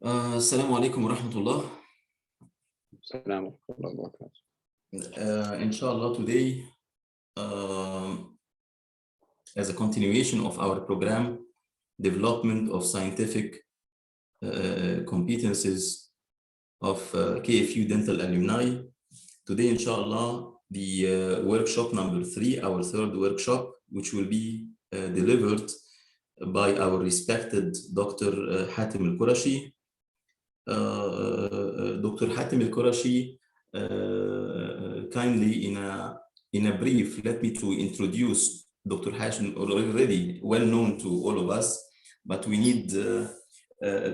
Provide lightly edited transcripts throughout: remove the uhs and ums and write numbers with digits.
السلام عليكم ورحمة الله. السلام ورحمة الله وبركاته. Inshallah, today, as a continuation of our program, development of scientific competencies of KFU dental alumni. Today, inshallah, the workshop number 3, our third workshop, which will be delivered by our respected Dr. Hatim Alqurashi. Dr. Hatim Alqurashi, kindly in a brief, let me to introduce Dr. Hatim, already well known to all of us, but we need to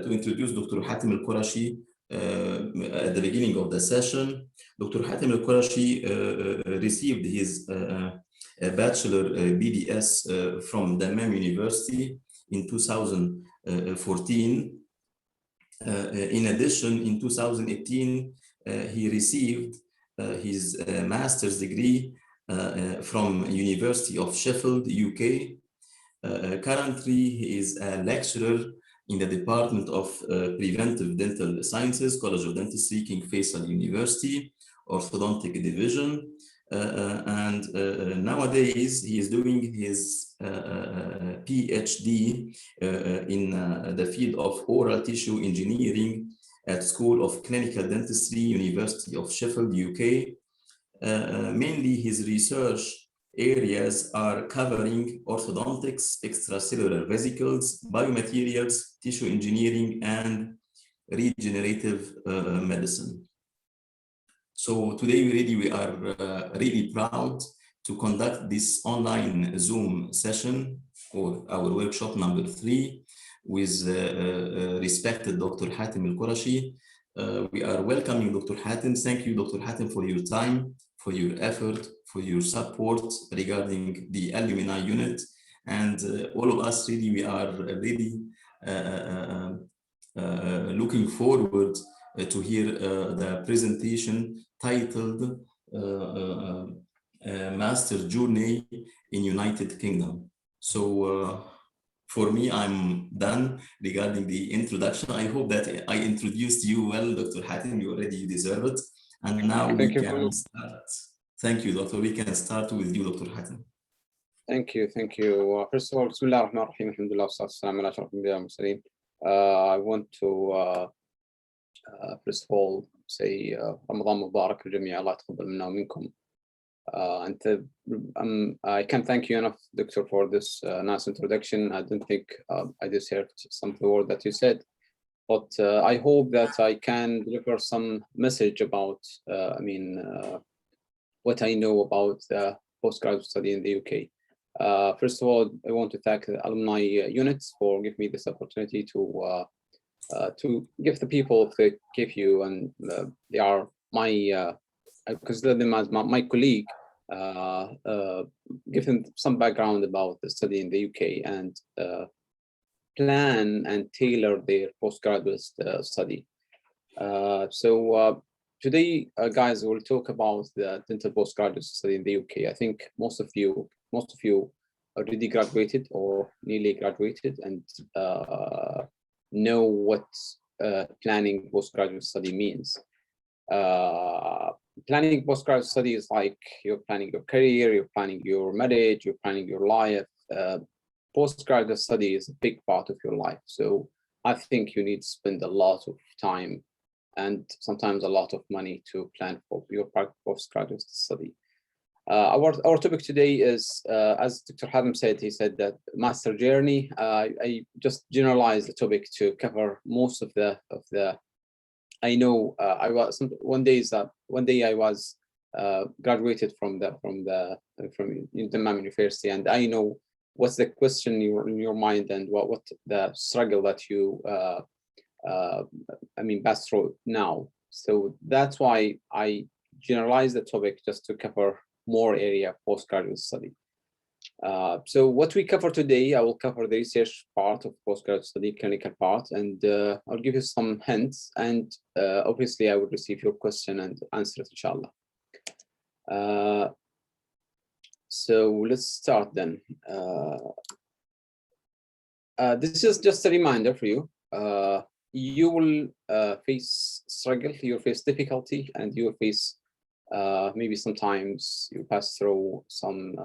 introduce Dr. Hatim Alqurashi at the beginning of the session. Dr. Hatim Alqurashi received his bachelor BDS from Dammam University in 2014. In addition, in 2018, he received his master's degree from University of Sheffield, UK. Currently, he is a lecturer in the Department of Preventive Dental Sciences, College of Dentistry, King Faisal University, Orthodontic Division. Nowadays, he is doing his PhD in the field of oral tissue engineering at School of Clinical Dentistry, University of Sheffield, UK. Mainly his research areas are covering orthodontics, extracellular vesicles, biomaterials, tissue engineering, and regenerative medicine. So today we are really proud to conduct this online Zoom session or our workshop number 3 with respected Dr. Hatim Alqurashi. We are welcoming Dr. Hatim. Thank you, Dr. Hatim, for your time, for your effort, for your support regarding the alumni unit. And all of us really, we are really looking forward to hear the presentation titled Master Journey in United Kingdom. So for me, I'm done regarding the introduction. I hope that I introduced you well, Dr. Hatim. You already deserve it. And now we can start. Thank you, Doctor. We can start with you, Dr. Hatim. Thank you. First of all, Bismillah ar-Rahman ar-Rahim, alhamdulillah, wassalamu ala ashrafil anbiya wal mursalin. I want to first of all say Ramadan Mubarak al-Jami', Allah yataqabbal minna wa minkum. I can't thank you enough, Doctor, for this nice introduction. I don't think I deserved some of the word that you said, but I hope that I can deliver some message about, what I know about the postgraduate study in the UK. First of all, I want to thank the alumni units for giving me this opportunity to give the people of the KFU, and they are my, I consider them as my colleague, give them some background about the study in the UK and plan and tailor their postgraduate study. Today, guys, we'll talk about the dental postgraduate study in the UK. I think most of you already graduated or nearly graduated and know what planning postgraduate study means. Planning postgraduate study is like you're planning your career, you're planning your marriage, you're planning your life. Postgraduate study is a big part of your life. So I think you need to spend a lot of time and sometimes a lot of money to plan for your postgraduate study. Our topic today is, as Dr. Hatim said, he said that master journey. I just generalized the topic to cover most of the. I know I was one day I was graduated from Dammam University, and I know what's the question in your mind and what the struggle that you pass through now. So that's why I generalized the topic just to cover more area postgraduate study. So what we cover today, I will cover the research part of postgraduate study, clinical part, and I'll give you some hints, and obviously I will receive your question and answer it, inshallah. So let's start then. This is just a reminder for you. you will face struggle, you'll face difficulty, and you'll face maybe sometimes you pass through some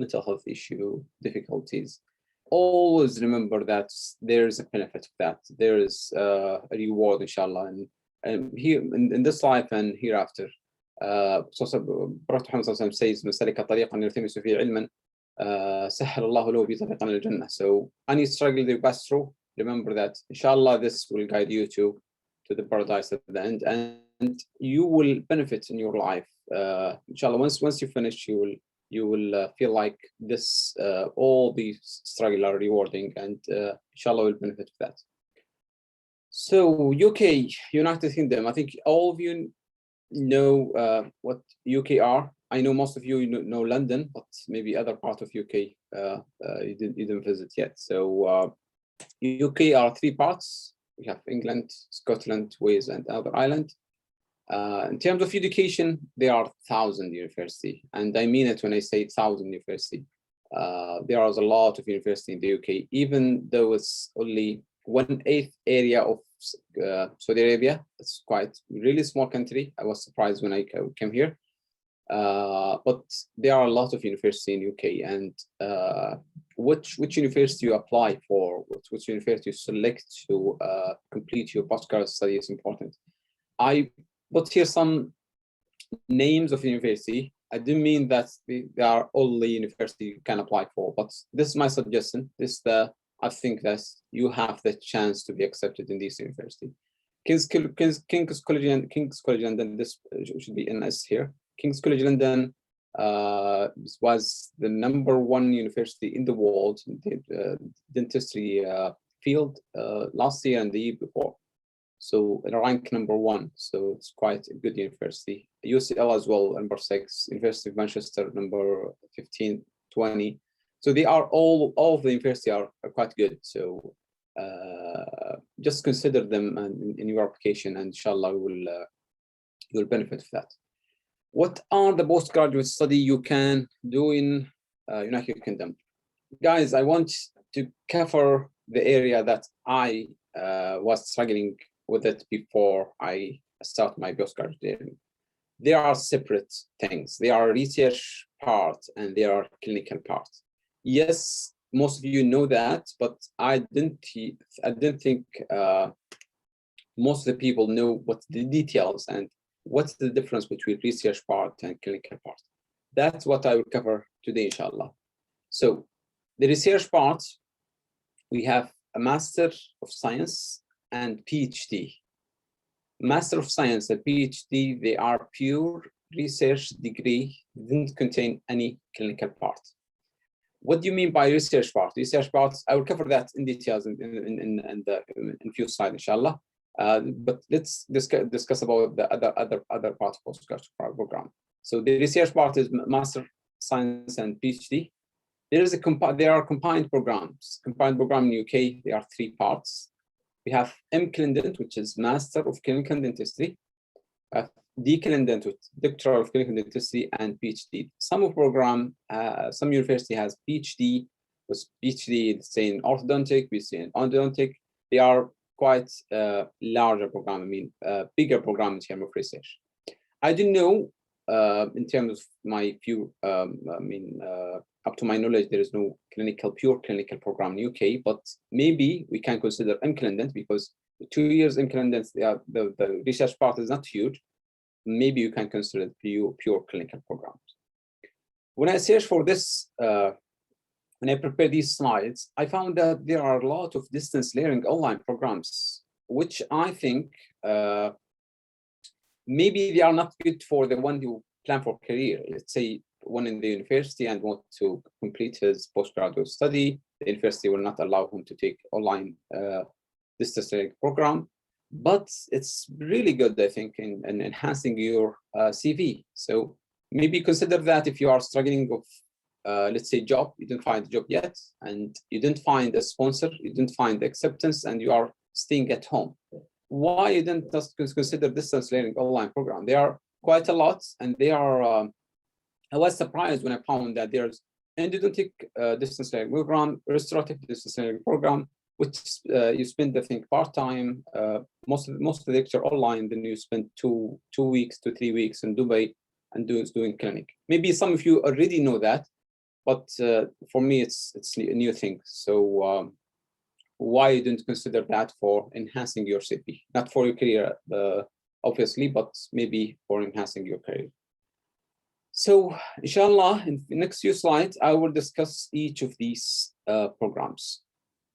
mental health issue difficulties. Always remember that there is a benefit of that. There is a reward, inshallah, and here in this life and hereafter. Prophet Muhammad says, "Man salaka tariqan yaltamisu fihi ilman, sahhala Allahu lahu bihi tariqan ila al-jannah." So any struggle you pass through, remember that, inshallah, this will guide you to the paradise at the end, and you will benefit in your life. Inshallah, once you finish, you will feel like this all these struggle are rewarding, and inshallah will benefit of that. So UK, United Kingdom, I think all of you know what UK are. I know most of you know London, but maybe other part of UK you didn't visit yet. So UK are 3 parts. We have England, Scotland, Wales, and other Ireland. In terms of education, there are 1,000 universities, and I mean it when I say 1,000 universities. There is a lot of university in the UK, even though it's only 1/8 area of Saudi Arabia. It's quite really small country. I was surprised when I came here, but there are a lot of universities in UK, and which university you apply for, which university you select to complete your postgraduate study is important. I put here some names of university. I didn't mean that they are only university you can apply for, but this is my suggestion. I think that you have the chance to be accepted in this university. King's College London, this should be NS here. King's College London was the #1 university in the world in the dentistry field last year and the year before. So it ranked #1, so it's quite a good university. UCL as well, #6, University of Manchester, number 15, 20. So they are all of the university are quite good. So just consider them in your application, and inshallah you will benefit from that. What are the postgraduate study you can do in United Kingdom? Guys, I want to cover the area that I was struggling with it before I start my postgraduate. They are separate things. They are research part and they are clinical part. Yes, most of you know that, but I didn't think most of the people know what the details and what's the difference between research part and clinical part. That's what I will cover today, inshallah. So the research part, we have a Master of Science and PhD. Master of Science and PhD, they are pure research degree, didn't contain any clinical part. What do you mean by research part? Research parts, I will cover that in details in few slides, inshallah. But let's discuss about the other part of postgraduate program. So the research part is Master Science and PhD. There are combined programs. Combined program in UK, there are 3 parts. We have MClindent, which is Master of Clinical Dentistry, DClindent, with Doctor of Clinical Dentistry, and PhD. Some university has PhD, with PhD, say in orthodontic, we see in endodontic. They are quite larger program, bigger program in terms of research. I didn't know, in terms of my view, up to my knowledge, there is no pure clinical program in UK, but maybe we can consider MClindent because 2 years MClindent, the research part is not huge. Maybe you can consider it pure clinical programs. When I search for this, when I prepare these slides, I found that there are a lot of distance learning online programs, which I think maybe they are not good for the one who plan for career. Let's say one in the university and want to complete his postgraduate study. The university will not allow him to take online distance learning program. But it's really good, I think, in enhancing your CV. So maybe consider that if you are struggling with, let's say, job, you didn't find a job yet, and you didn't find a sponsor, you didn't find acceptance, and you are staying at home. Why you didn't just consider distance learning online program? They are quite a lot, and they are, I was surprised when I found that there's endodontic distance learning program, restorative distance learning program, which you spend, I think, part-time, most of the lecture online, then you spend two weeks to 3 weeks in Dubai and doing clinic. Maybe some of you already know that, but for me, it's a new thing. So why you didn't consider that for enhancing your CV? Not for your career, obviously, but maybe for enhancing your career. So, inshallah, in the next few slides, I will discuss each of these programs.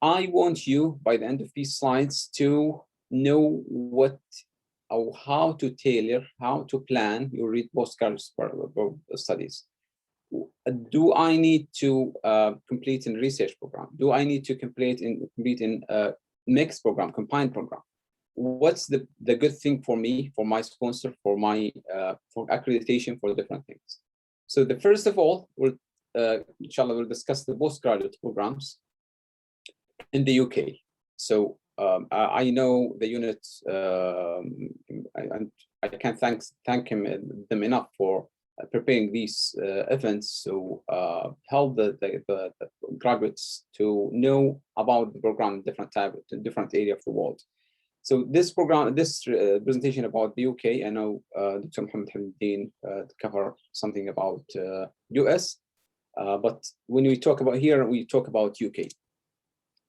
I want you, by the end of these slides, to know what or how to tailor, how to plan your postgraduate studies. Do I need to complete a research program? Do I need to complete in a mixed program, combined program? What's the good thing for me, for my sponsor, for my for accreditation, for different things? So the first of all, we'll inshallah we'll discuss the postgraduate programs in the UK. So I know the unit, and I can't thank them enough for preparing these events to help the graduates to know about the program in different area of the world. So this program, this presentation about the UK, I know Dr. Mohammed Hamidin to cover something about US, but when we talk about here, we talk about UK.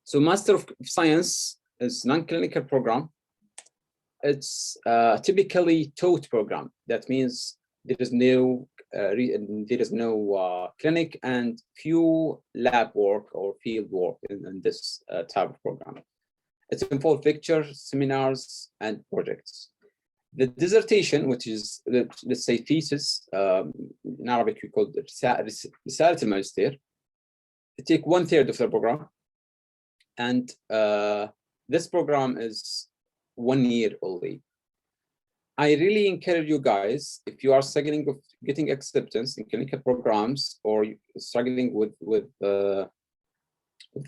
So Master of Science is non-clinical program. It's typically taught program. That means there is no clinic and few lab work or field work in this type of program. It involves lectures, seminars, and projects. The dissertation, which is, let's say, thesis, in Arabic we call it رسالة الماجستير. It takes 1/3 of the program, and this program is 1 year only. I really encourage you guys, if you are struggling with getting acceptance in clinical programs or struggling with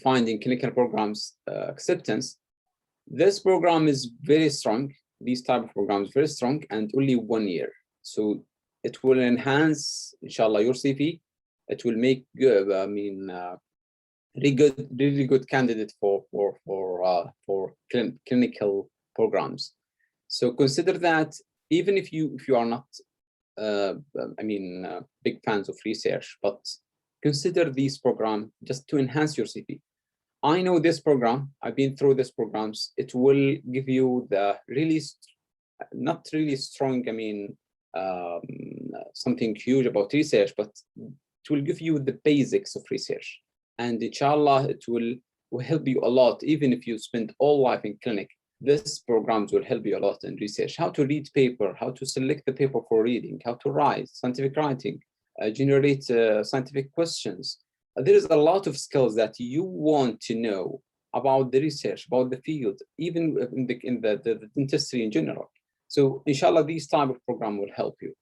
finding clinical programs acceptance, this program is very strong. These type of programs very strong and only 1 year. So it will enhance, inshallah, your CV. It will make good, really good candidate for clinical programs. So consider that even if you are not, big fans of research, but consider these programs just to enhance your CV. I know this program, I've been through these programs. It will give you the really, not really strong, something huge about research, but it will give you the basics of research. And inshallah, it will help you a lot, even if you spend all life in clinic. These programs will help you a lot in research, how to read paper, how to select the paper for reading, how to write, scientific writing, generate scientific questions. There is a lot of skills that you want to know about the research, about the field, even in the dentistry in general. So inshallah, these type of program will help you.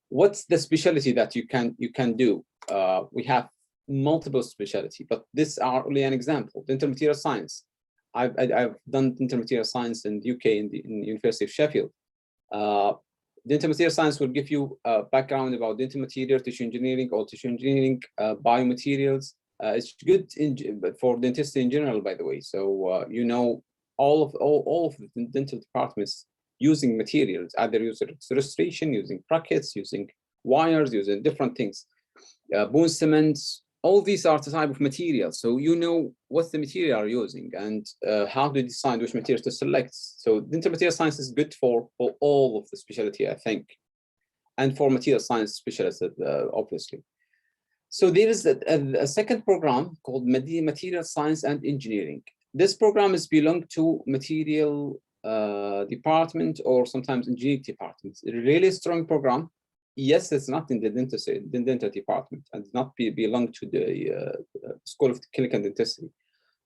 What's the specialty that you can do? We have multiple specialty, but these are only an example. Dental material science. I've done dental material science in the UK in the University of Sheffield. Dental material science will give you a background about dental material, tissue engineering, or tissue engineering, biomaterials. It's good for dentistry in general, by the way. So you know all of the dental departments using materials, either using restoration, using brackets, using wires, using different things, bone cements. All these are the type of materials. So you know what the material are using and how to decide which materials to select. So dental material science is good for all of the specialty, I think, and for material science specialists, obviously. So there is a second program called Material Science and Engineering. This program is belong to material department or sometimes engineering departments. A really strong program. Yes, it's not in the dental department and not belong to the School of Clinical Dentistry.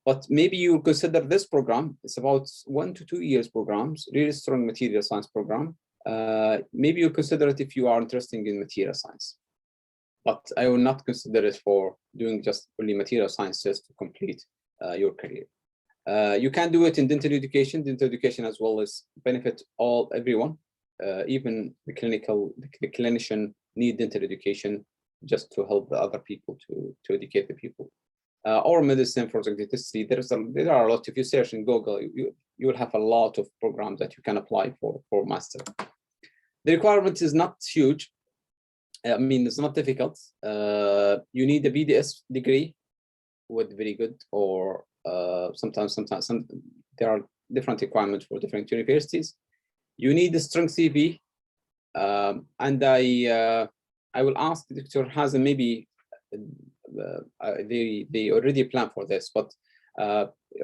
But maybe you consider this program. It's about 1 to 2 years programs, really strong material science program. Maybe you consider it if you are interested in material science. But I will not consider it for doing just only material science just to complete your career. You can do it in dental education as well as benefit everyone. Even the clinician need dental education just to help the other people to educate the people. or medicine for dentistry. There are a lot. If you search in Google, you will have a lot of programs that you can apply for master. The requirement is not huge. I mean, it's not difficult. You need a BDS degree with very good, or sometimes there are different requirements for different universities. You need a strong CV, and I will ask Dr. Hazem, maybe they already plan for this, but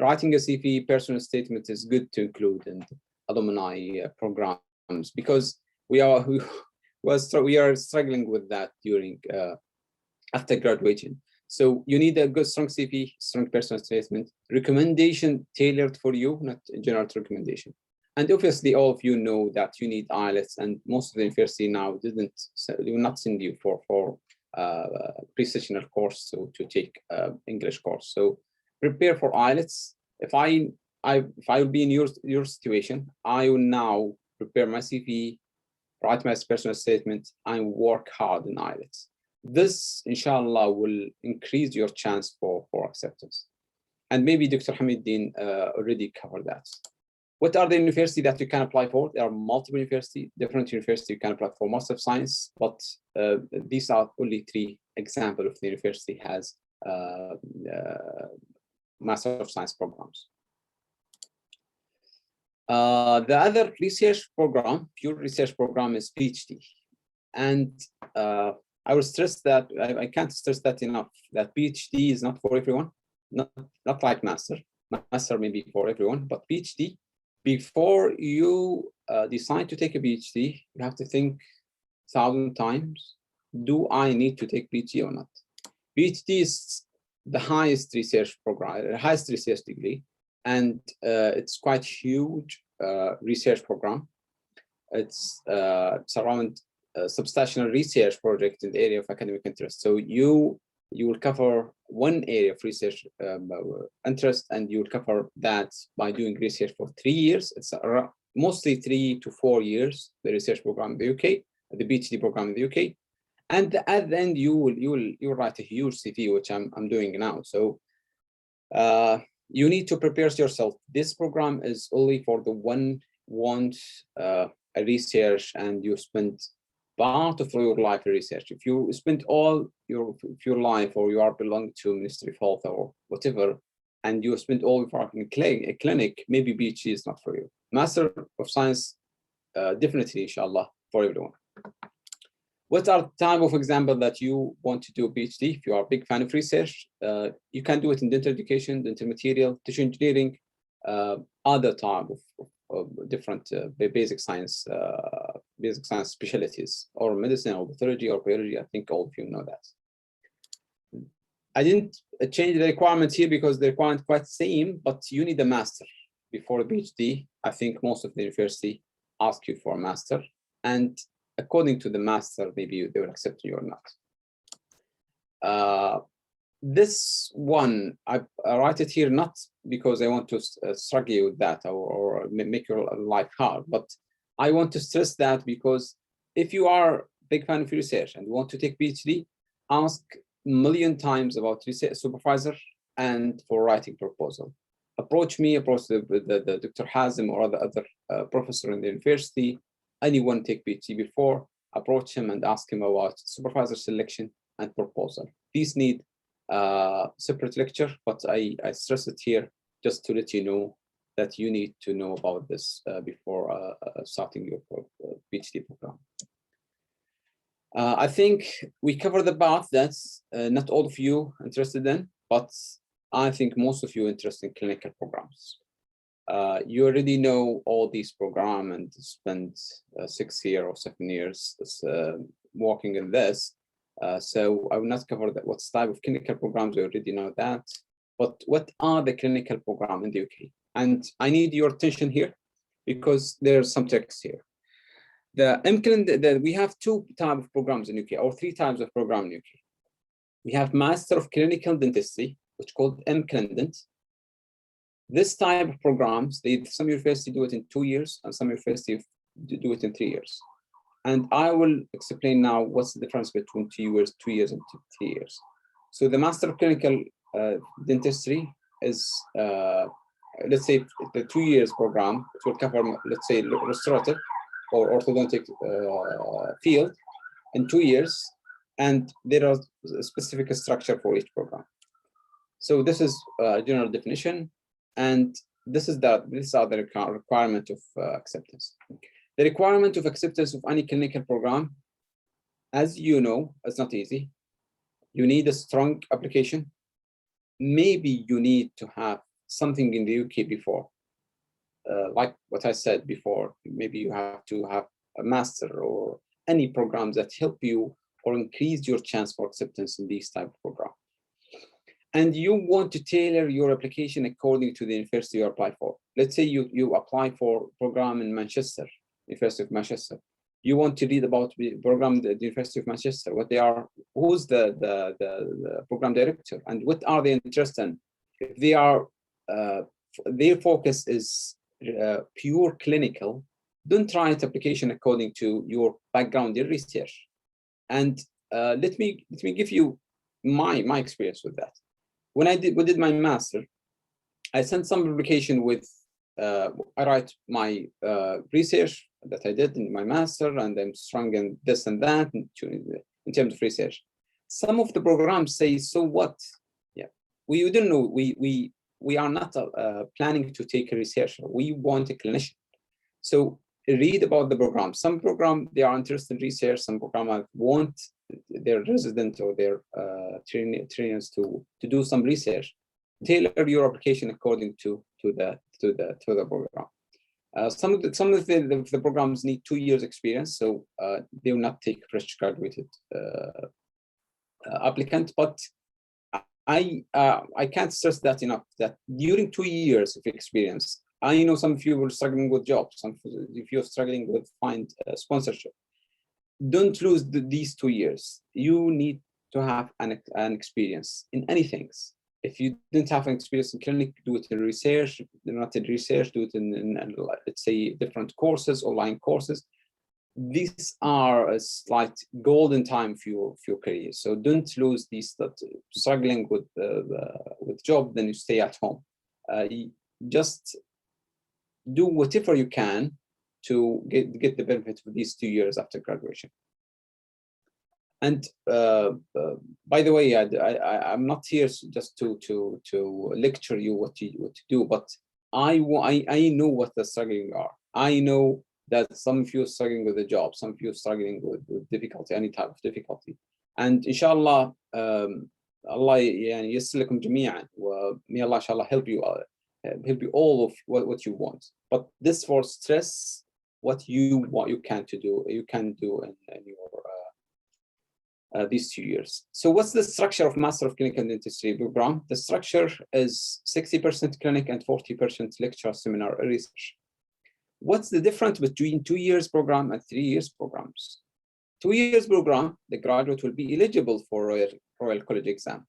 writing a CV personal statement is good to include in alumni programs, because we are struggling with that during after graduation. So you need a good strong CV, strong personal statement, recommendation tailored for you, not a general recommendation. And obviously, all of you know that you need IELTS, and most of the university now they will not send you for pre-sessional course to take English course. So prepare for IELTS. If I will be in your situation, I will now prepare my CV, write my personal statement, and work hard in IELTS. This, inshallah, will increase your chance for acceptance. And maybe Dr. Hamiddin already covered that. What are the universities that you can apply for? There are multiple universities, different universities you can apply for Master of Science, but these are only 3 examples of the university has Master of Science programs. The other research program, pure research program, is PhD. And I will stress that, I can't stress that enough, that PhD is not for everyone, not like Master. Master may be for everyone, but PhD, before you decide to take a PhD, you have to think 1,000 times, do I need to take PhD or not? PhD is the highest research program, the highest research degree, and it's quite huge research program. It's around substantial research project in the area of academic interest. So you will cover one area of research interest, and you will cover that by doing research for 3 years. It's mostly 3 to 4 years, the research program in the UK, the PhD program in the UK. And at the end, you will write a huge CV, which I'm doing now. So you need to prepare yourself. This program is only for the one wants a research, and you spend part of your life in research. If you spend all your life, or you are belong to Ministry of Health or whatever, and you spend all your life in a clinic, maybe PhD is not for you. Master of Science, definitely, inshallah, for everyone. What are type of example that you want to do a PhD? If you are a big fan of research, you can do it in dental education, dental material, tissue engineering, other type of different basic science specialties, or medicine, or pathology, or biology. I think all of you know that. I didn't change the requirements here because the requirement quite same, but you need a master before a PhD. I think most of the university ask you for a master, and according to the master, maybe they will accept you or not. This one, I write it here not because I want to struggle you with that or make your life hard, but I want to stress that because if you are a big fan of research and want to take PhD, ask a million times about research supervisor and for writing proposal. Approach me, approach the Dr. Hazem or the other professor in the university. Anyone take PhD before, approach him and ask him about supervisor selection and proposal. These need separate lecture, but I stress it here just to let you know that you need to know about this before starting your PhD program. I think we covered about that. Not all of you interested in, but I think most of you interested in clinical programs. You already know all these programs and spent 6 years or 7 years working in this. So I will not cover that. What type of clinical programs, you already know that. But what are the clinical programs in the UK? And I need your attention here because there's some text here. We have 2 types of programs in UK, or 3 types of programs in UK. We have Master of Clinical Dentistry, which is called MClindent. This type of programs, some universities do it in 2 years, and some universities do it in 3 years. And I will explain now what's the difference between 2 years, and 3 years. So the Master of Clinical dentistry is, let's say the 2 years program, it will cover, let's say, restorative or orthodontic field in 2 years, and there are a specific structure for each program. So this is a general definition, and these are the requirement of acceptance. The requirement of acceptance of any clinical program, as you know, it's not easy. You need a strong application. Maybe you need to have something in the UK before, like what I said before. Maybe you have to have a master or any programs that help you or increase your chance for acceptance in these type of program. And you want to tailor your application according to the university you apply for. Let's say you apply for a program in Manchester, University of Manchester. You want to read about the program, the University of Manchester, what they are, who's the program director, and what are they interested in. If they are, their focus is pure clinical, don't write application according to your background in research. And let me give you my experience with that. When I did my master, I sent some application with, I write my research that I did in my master, and I'm strong in this and that in terms of research. Some of the programs say, so what? Yeah, we don't know. We are not planning to take a researcher. We want a clinician. So read about the program. Some program, they are interested in research. Some program want their resident or their trainers to do some research. Tailor your application according to the program. Some of the programs need 2 years experience, so they will not take fresh graduated applicant. But I can't stress that enough, that during 2 years of experience, I know some of you were struggling with jobs, some of you are struggling with find sponsorship. Don't lose these 2 years. You need to have an experience in anything. If you didn't have an experience in clinic, do it in research. Not in research, do it in let's say different courses, online courses. These are a slight golden time for your career. So don't lose these. That struggling with job, then you stay at home. Just do whatever you can to get the benefit of these 2 years after graduation. And by the way, I'm not here just to lecture you what to do, but I know what the struggling are. I know that some of you are struggling with a job, some of you are struggling with difficulty, any type of difficulty. And inshallah, Allah ييسر لكم جميعا, may Allah inshallah help you all of what you want. But this for stress what you can do in your these 2 years. So what's the structure of Master of Clinical Dentistry program? The structure is 60% clinic and 40% lecture, seminar, research. What's the difference between 2 years program and 3 years programs? 2 years program, the graduate will be eligible for Royal College exam.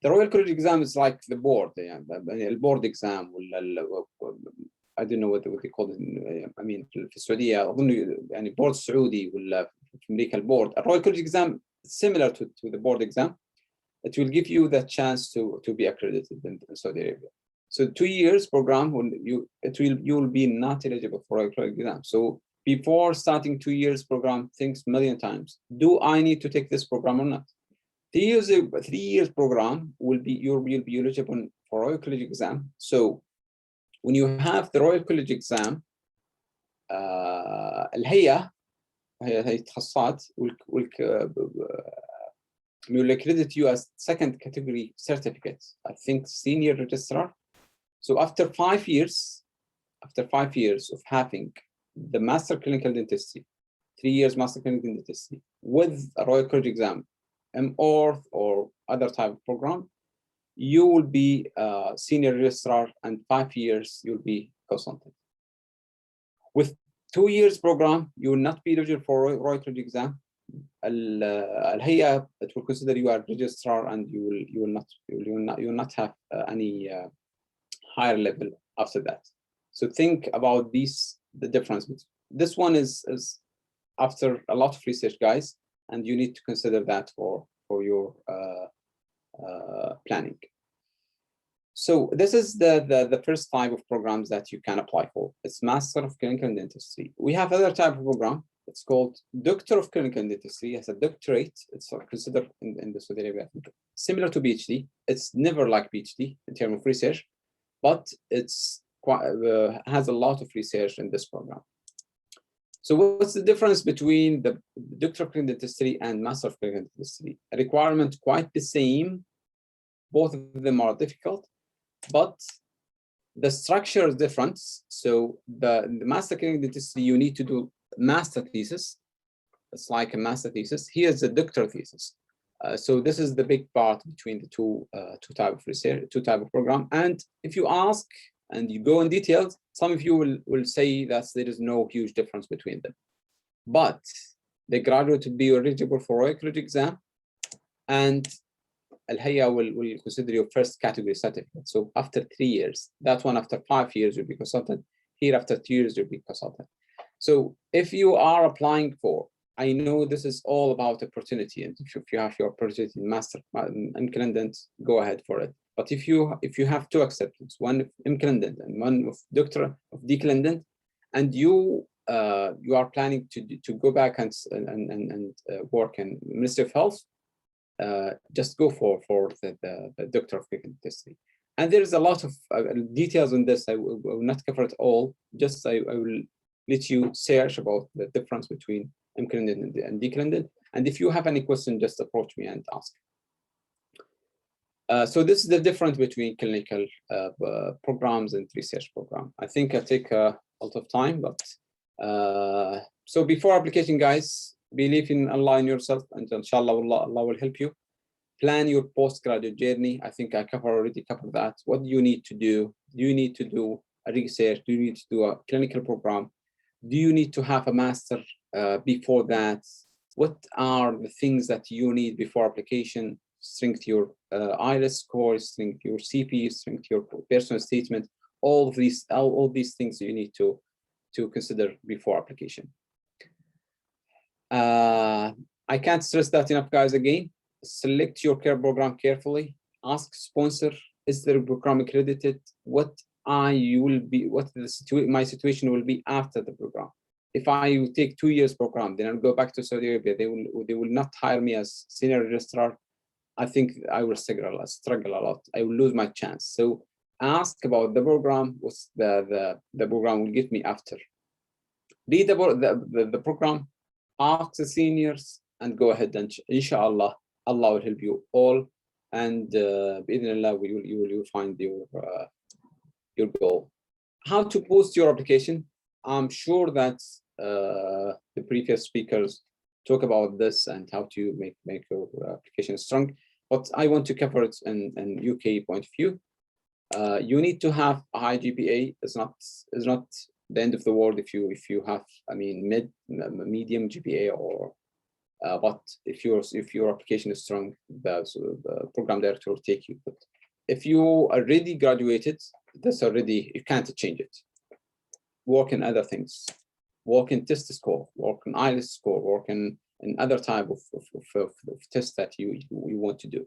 The Royal College exam is like the board, the board exam. I don't know what they call it. I mean, في السعودية أظن يعني board سعودي ولا في أمريكا البورد. A Royal College exam similar to the board exam. It will give you the chance to be accredited in Saudi Arabia. So 2 years program, you will be not eligible for Royal College exam. So before starting 2 years program, think a million times. Do I need to take this program or not? 3 years program you'll be eligible for Royal College exam. So when you have the Royal College exam, الهيئة هي تخصصات will accredit you as second category certificate. I think senior registrar. So after 5 years of having the Master Clinical Dentistry, 3 years Master Clinical Dentistry with a Royal College exam, MORTH or other type of program, you will be a senior registrar, and 5 years you'll be consultant. With 2 years program, you will not be eligible for Royal College exam. الهيئة it will consider you are registrar, and you will not have any higher level after that. So think about the difference. This one is after a lot of research, guys, and you need to consider that for your planning. So this is the first type of programs that you can apply for. It's Master of Clinical Dentistry. We have other type of program. It's called Doctor of Clinical Dentistry. As a doctorate. It's considered in the Saudi Arabia, similar to PhD. It's never like PhD in terms of research, but it's quite has a lot of research in this program. So what's the difference between the Doctor of Clinical Dentistry and Master of Clinical Dentistry? A requirement quite the same. Both of them are difficult, but the structure is different. So the Master of Clinical Dentistry, you need to do master thesis. It's like a master thesis. Here's the doctor thesis. So this is the big part between the two type of research, two type of program. And if you ask and you go in details, some of you will say that there is no huge difference between them. But the graduate will be eligible for Royal College exam, and Al-Hayya will consider your first category certificate. So after 3 years, that one after 5 years you'll be consultant. Here after 2 years you'll be consultant. So if you are applying for, I know this is all about opportunity, and if you have your opportunity in master included, go ahead for it. But if you have two acceptance, one of included and one of doctor of decluded, and you are planning to go back and work in Ministry of Health, just go for the Doctor of Clinical Dentistry. And there is a lot of details on this. I will not cover it all. Just I will let you search about the difference between included and decluded. And if you have any question, just approach me and ask. So this is the difference between clinical programs and research program. I think I take a lot of time, but so before application, guys, believe in Allah and yourself, and inshallah Allah will help you. Plan your postgraduate journey. I think I already covered that. What do you need to do? Do you need to do a research? Do you need to do a clinical program? Do you need to have a master before that? What are the things that you need before application? Strength your IELTS score, strength your CP, strength your personal statement. All these things you need to consider before application. I can't stress that enough, guys. Again, select your care program carefully. Ask sponsor, is the program accredited? What my situation will be after the program. If I take 2 years program, then I'll go back to Saudi Arabia. They will not hire me as senior registrar. I think I will struggle a lot. I will lose my chance. So ask about the program. What's the program will give me after. Read about the program. Ask the seniors and go ahead, and inshallah Allah will help you all, and bi'idhnillah you will find your goal. How to boost your application? I'm sure that the previous speakers talk about this and how to make your application strong, but I want to cover it in UK point of view. You need to have a high GPA. It's not the end of the world if you have, I mean, medium GPA, or but if your application is strong, the program director will take you. But if you already graduated, that's already, you can't change it. Work in other things, work in test score, work in IELTS score, work in other type of tests that you want to do.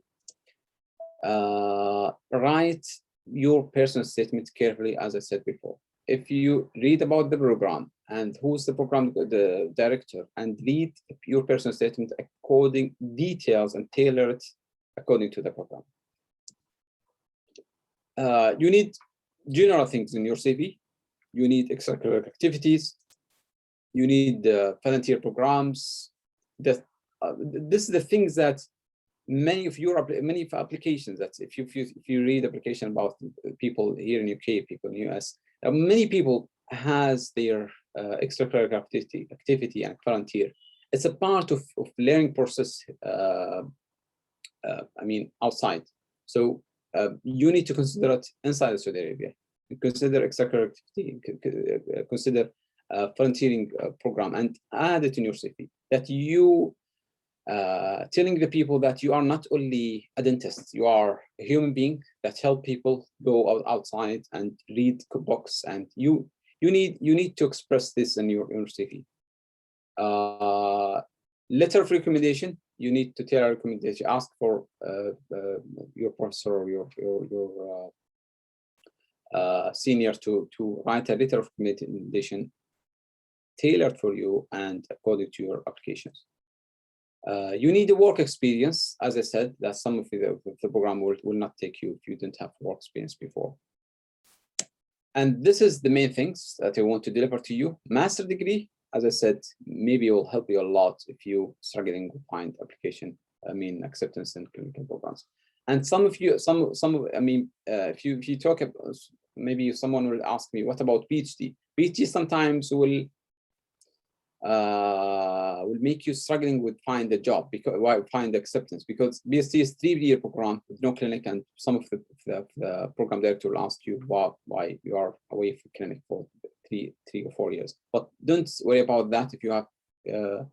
Write your personal statement carefully, as I said before. If you read about the program and who's the program the director, and read your personal statement according details and tailor it according to the program. You need general things in your CV. You need extracurricular activities. You need volunteer programs. This is the things that many applications, that if you read application about people here in UK, people in US, many people has their extracurricular activity and volunteer. It's a part of learning process. I mean, outside. So you need to consider it inside Saudi Arabia. Consider extracurricular activity. Consider volunteering program, and add it in your CV. That you telling the people that you are not only a dentist, you are a human being that help people go outside and read books, and you need to express this in your CV. Letter of recommendation. You need to tell a recommendation. Ask for your professor or your senior to write a letter of recommendation tailored for you and according to your applications. You need a work experience. As I said, that some of the program will not take you if you didn't have work experience before. And this is the main things that I want to deliver to you. Master degree, as I said, maybe it will help you a lot if you struggling to find application, acceptance in clinical programs. And some of you, if you talk about, maybe someone will ask me, what about PhD? PhD sometimes will make you struggling with find a job because find acceptance, because PhD is 3-year program with no clinic, and some of the program director will ask you why you are away from clinic for three or 4 years. But don't worry about that. If you have a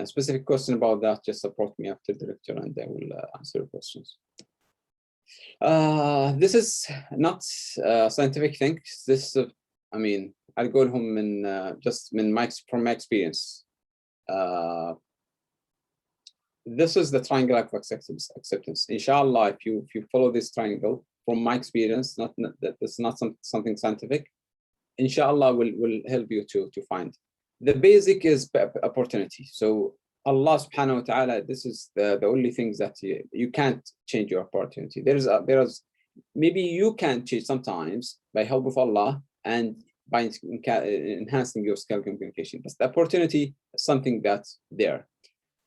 specific question about that, just approach me after the lecture and I will answer your questions. This is not scientific thing. This I'll go home and just from my experience. This is the triangle of acceptance. Inshallah, if you follow this triangle, from my experience, that it's not something scientific, inshallah will help you to find. The basic is opportunity. So Allah subhanahu wa ta'ala, this is the only things that you can't change your opportunity. There is maybe you can change sometimes by help of Allah and by enhancing your skill communication. But the opportunity is something that's there.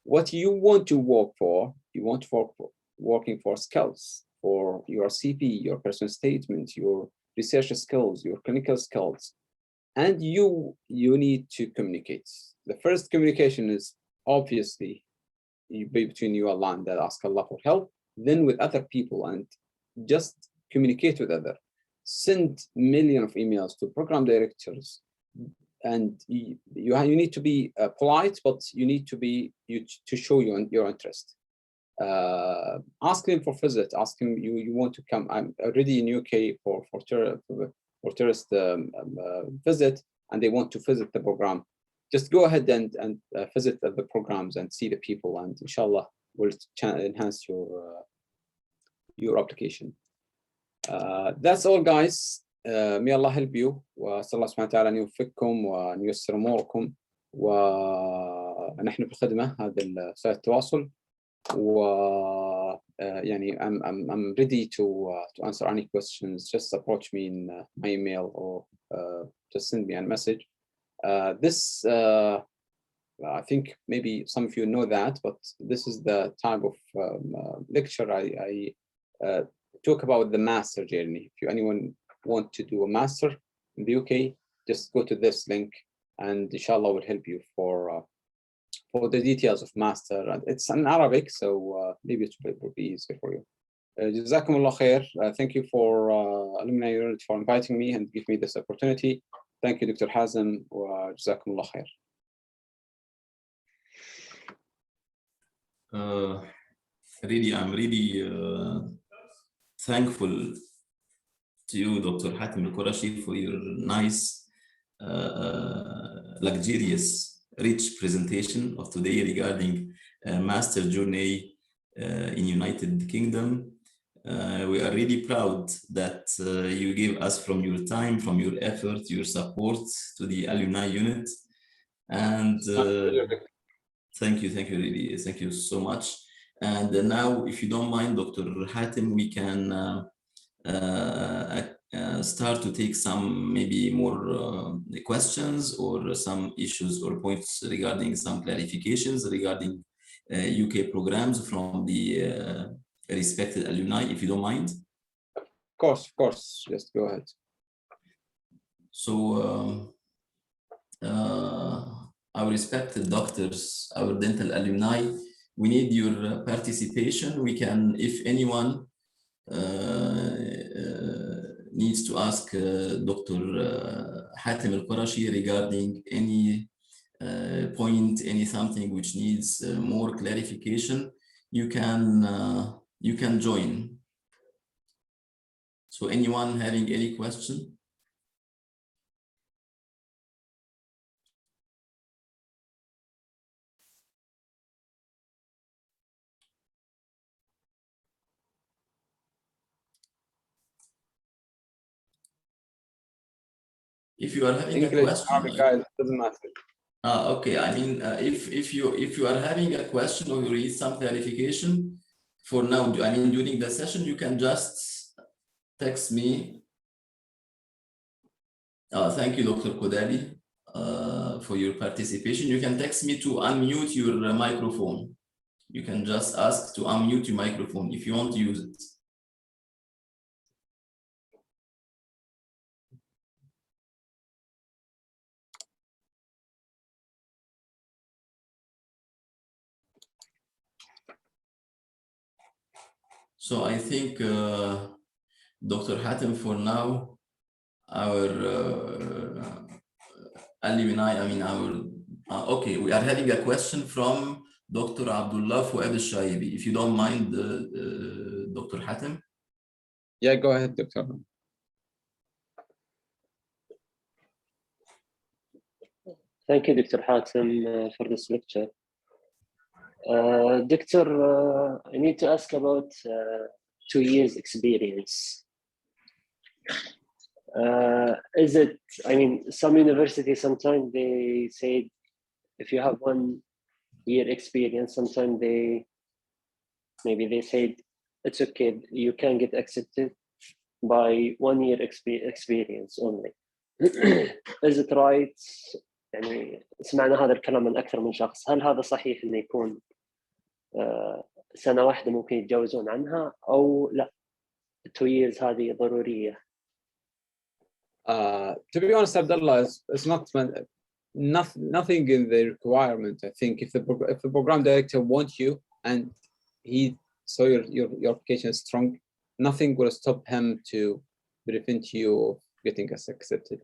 What you want to work for, you want for working for skills, for your CV, your personal statement, your research skills, your clinical skills, and you need to communicate. The first communication is obviously between you and Allah, and that ask Allah for help, then with other people, and just communicate with others. Send millions of emails to program directors, and you need to be polite, but you need to show your interest. Ask them for visit. Ask them you want to come. I'm already in UK for tourist visit, and they want to visit the program. Just go ahead and visit the programs and see the people, and inshallah will enhance your application. That's all, guys. May Allah help you. وأسأل الله سبحانه وتعالى أن يوفقكم وأن ييسر أموركم، ونحن في الخدمة. هذا وسائل التواصل. I'm ready to answer any questions. Just approach me in my email or just send me a message. This I think maybe some of you know that, but this is the type of lecture I talk about the master journey. If anyone want to do a master in the UK, just go to this link, and inshallah will help you for the details of master. And it's in Arabic, so maybe it will be easier for you. Jazakum Allah khair. Thank you for Alumni Unit for inviting me and give me this opportunity. Thank you, Dr. Hazem. Jazakum Allah khair. I'm really thankful to you, Dr. Hatim Alqurashi, for your nice, luxurious, rich presentation of today regarding master journey in United Kingdom. We are really proud that you gave us from your time, from your effort, your support to the alumni unit. And thank you, really, thank you so much. And now, if you don't mind, Dr. Hatim, we can start to take some maybe more questions or some issues or points regarding some clarifications regarding UK programs from the respected alumni, if you don't mind. Of course, just go ahead. So our respected doctors, our dental alumni, we need your participation. We can, if anyone needs to ask Dr. Hatim Alqurashi regarding any point, something which needs more clarification, you can join. So anyone having any question? if you are having a English, question, Arabic, guys, doesn't matter. okay. I mean, if you are having a question or you need some clarification, for now, I mean, during the session, you can just text me. Thank you, Dr. Kodali, for your participation. You can text me to unmute your microphone. You can just ask to unmute your microphone if you want to use it. So I think, Dr. Hatim, for now, our alumni, I mean, okay, we are having a question from Dr. Abdullah Fuad al-Shaibi. If you don't mind, Dr. Hatim. Yeah, go ahead, Doctor. Thank you, Dr. Hatim, for this lecture. Doctor, I need to ask about 2 years experience. Is it, I mean, some universities, sometimes they say if you have 1 year experience, sometimes maybe they said it's okay, you can get accepted by 1 year experience only. Is it right؟ يعني سمعنا هذا الكلام من أكثر من شخص، هل هذا صحيح إنه يكون سنة واحدة ممكن يتجاوزون عنها أو لا 2 years هذه ضرورية؟ To be honest, Abdullah, it's not nothing in the requirement. I think if the program director wants you and he saw your application is strong, nothing will stop him to prevent you of getting us accepted.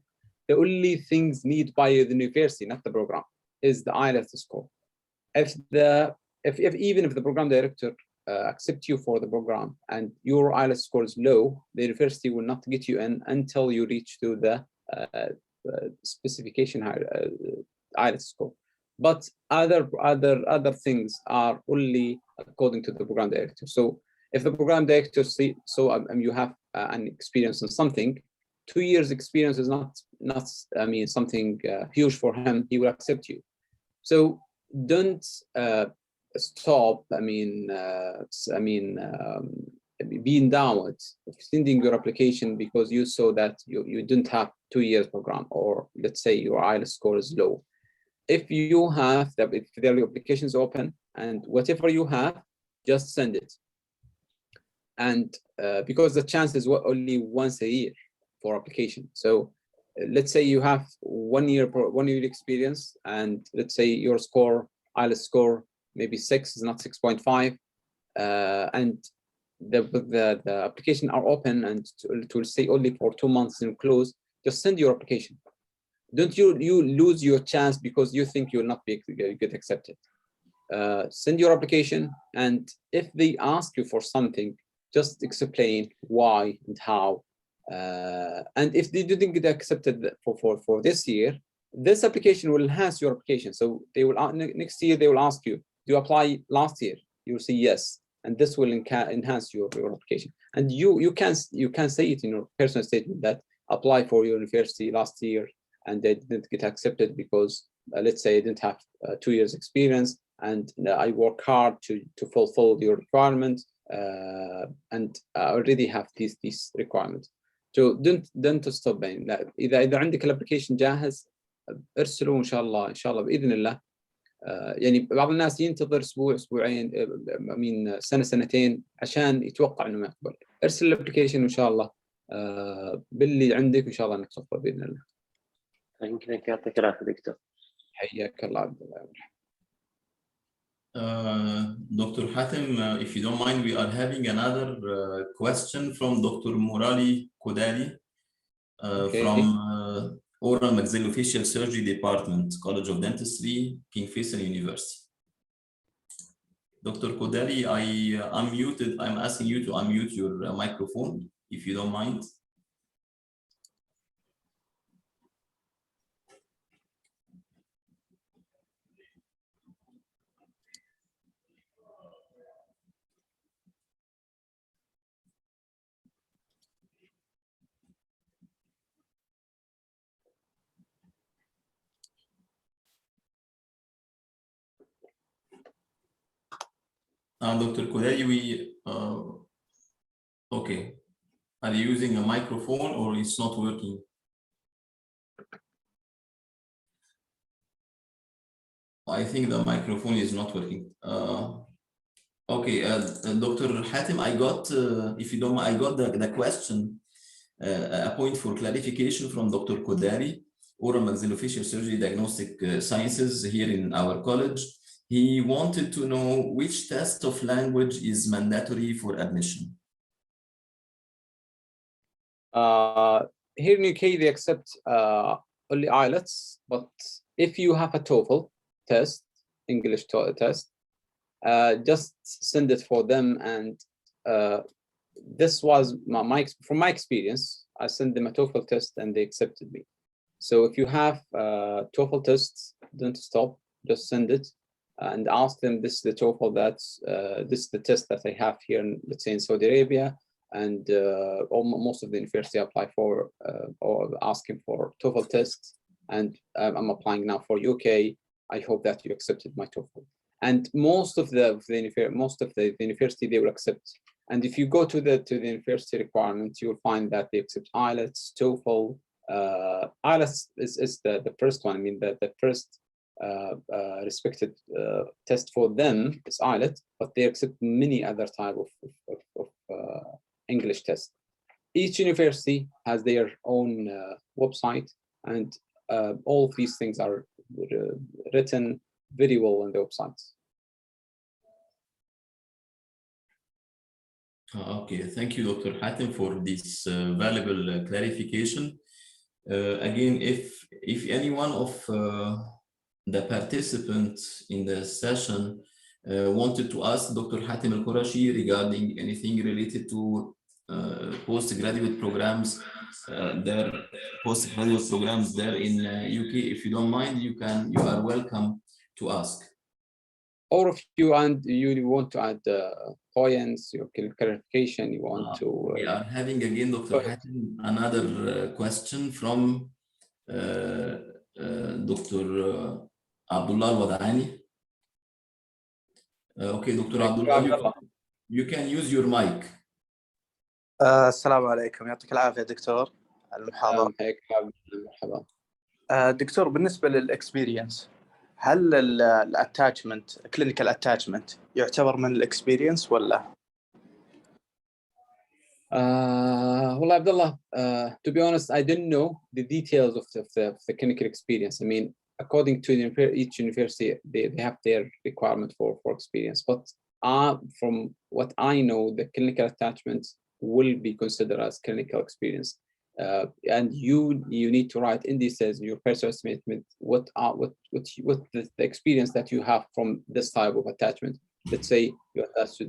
The only things needed by the university, not the program, is the IELTS score. Even if the program director accepts you for the program and your IELTS score is low, the university will not get you in until you reach to the specification IELTS score. But other things are only according to the program director. So if the program director you have an experience in something, 2 years experience is not I mean something huge for him. He will accept you. So don't stop. Being down with extending your application because you saw that you didn't have 2 years program, or let's say your IELTS score is low. If you have if the application is open and whatever you have, just send it. And because the chance is only once a year for application. So let's say you have 1 year experience, and let's say your score, IELTS score, maybe 6 is not 6.5, and the application are open and it will stay only for 2 months and close. Just send your application. Don't you lose your chance because you think you will not get accepted. Send your application, and if they ask you for something, just explain why and how. And if they didn't get accepted for this year, this application will enhance your application. So they will next year they will ask you, do you apply last year? You will say yes, and this will enhance your application. And you can say it in your personal statement that apply for your university last year and they didn't get accepted because let's say I didn't have 2 years experience, and I work hard to fulfill your requirement, and I already have these requirements. So don't stop بين. إذا عندك الابلكيشن جاهز ارسلوه إن شاء الله بإذن الله. يعني بعض الناس ينتظر اسبوعين سنة سنتين عشان يتوقع انه ما يقبل. ارسل الابلكيشن وان شاء الله باللي عندك وان شاء الله انك تقبل باذن الله. يعطيك العافية دكتور. حياك الله عبد الله. Dr. Hatim, if you don't mind, we are having another question from Dr. Murali Kodali from Oral Maxillofacial Surgery Department, College of Dentistry, King Faisal University. Dr. Kodali, I'm asking you to unmute your microphone, if you don't mind. Dr. Kodari, okay. Are you using a microphone or it's not working? I think the microphone is not working. Okay, Dr. Hatim, I got, if you don't mind, I got the question, a point for clarification from Dr. Kodari, oral maxillofacial surgery diagnostic sciences here in our college. He wanted to know which test of language is mandatory for admission. Here in UK, they accept only IELTS, but if you have a TOEFL test, English test, just send it for them. And this was from my experience, I sent them a TOEFL test and they accepted me. So if you have TOEFL tests, don't stop, just send it and ask them, this is the TOEFL this is the test that I have here, let's say in Saudi Arabia, and most of the university apply for or asking for TOEFL tests, and I'm applying now for UK. I hope that you accepted my TOEFL. And most of the university, they will accept. And if you go to the university requirements, you will find that they accept IELTS, TOEFL. IELTS is the first one. I mean, the first respected test for them is IELTS, but they accept many other type of English tests. Each university has their own website, and all of these things are written very well on the websites. Okay, thank you, Dr. Hatim, for this valuable clarification. Again, if any one of the participants in the session wanted to ask Dr. Hatim Alqurashi regarding anything related to postgraduate programs, their postgraduate programs there in UK, if you don't mind, you are welcome to ask. Or if you want to add points, your clarification, you want to. We are having again, Dr. Hatim, another question from Dr. Abdullah Wadani. Okay, Dr. Abdullah, you can use your mic. السلام عليكم، يعطيك العافية دكتور المحاضرة. مرحبا. دكتور، بالنسبة للإكسبيرينس، هل الاتاتشمنت كلينيكال اتاتشمنت يعتبر من الاكسبيرينس ولا؟ Well, Abdullah, to be honest, I didn't know the details of the clinical experience. I mean, according to each university, they have their requirement for experience. But from what I know, the clinical attachments will be considered as clinical experience. And you need to write in this as your personal statement what the experience that you have from this type of attachment. Let's say you attached to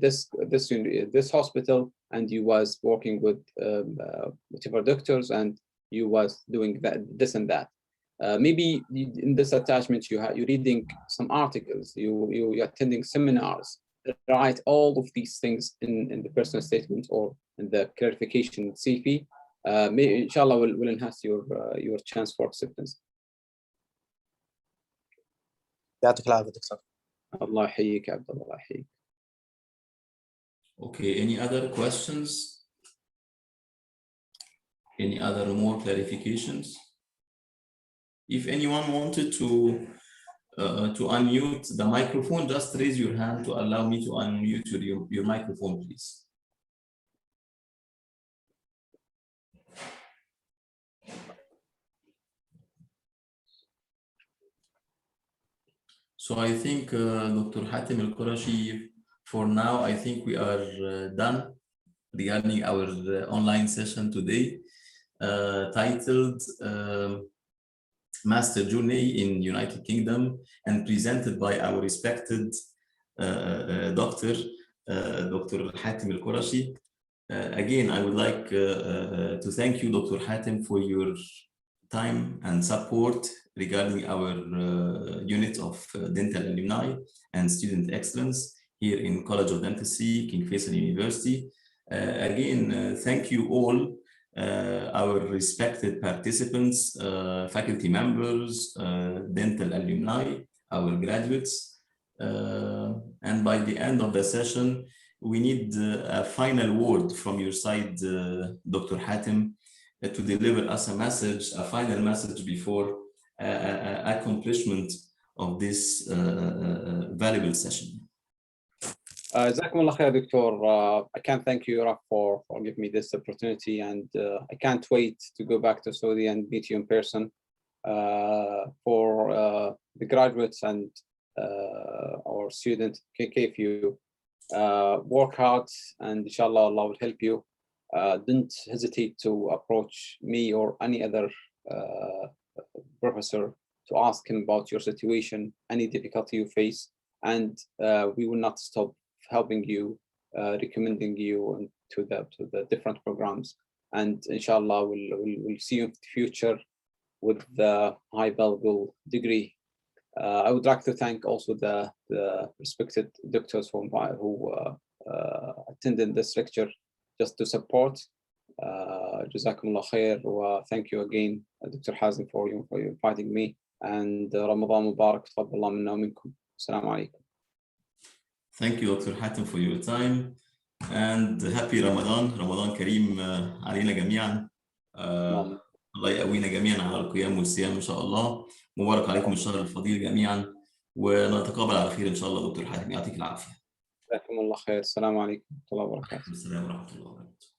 this hospital, and you was working with whatever doctors, and you was doing this and that. Maybe in this attachment you're reading some articles, you're attending seminars. Write all of these things in the personal statement or in the clarification CV. Inshallah will enhance your chance for acceptance. يعطيك العافية دكتور. الله يحييك عبد الله، الله يحييك. Okay, any other questions? Any other more clarifications? If anyone wanted to unmute the microphone, just raise your hand to allow me to unmute your microphone, please. So I think, Dr. Hatim Alqurashi, for now, I think we are done regarding our online session today, titled Master Journey in United Kingdom, and presented by our respected Dr. Hatim Alqurashi. Again, I would like to thank you, Dr. Hatim, for your time and support regarding our unit of dental alumni and student excellence here in College of Dentistry, King Faisal University. Again, thank you all, our respected participants, faculty members, dental alumni, our graduates. And by the end of the session, we need a final word from your side, Dr. Hatim, to deliver us a message, a final message before accomplishment of this valuable session. جزاكم الله خير دكتور. I can't thank you Raf, for giving me this opportunity, and I can't wait to go back to Saudi and meet you in person. For the graduates and our students, if you work hard, and inshallah Allah will help you. Don't hesitate to approach me or any other professor to ask him about your situation, any difficulty you face, and we will not stop helping you, recommending you to the different programs, and inshallah we'll see you in the future with the high valuable degree. I would like to thank also the respected doctors who attended this lecture just to support. Jazakumullah khair. Thank you again, Dr. Hazim, for inviting me. And Ramadan Mubarak. Tafadallah minna wa minkum. Assalamu alaikum. Thank you, Dr. Hatim, for your time, and happy Ramadan. Ramadan Kareem علينا جميعا. الله يقوينا جميعا على القيام والصيام إن شاء الله. مبارك عليكم الشهر الفضيل جميعا، ونتقابل على خير إن شاء الله. دكتور حاتم يعطيك العافية. جزاكم الله خير. السلام عليكم ورحمة الله وبركاته. السلام ورحمة الله وبركاته.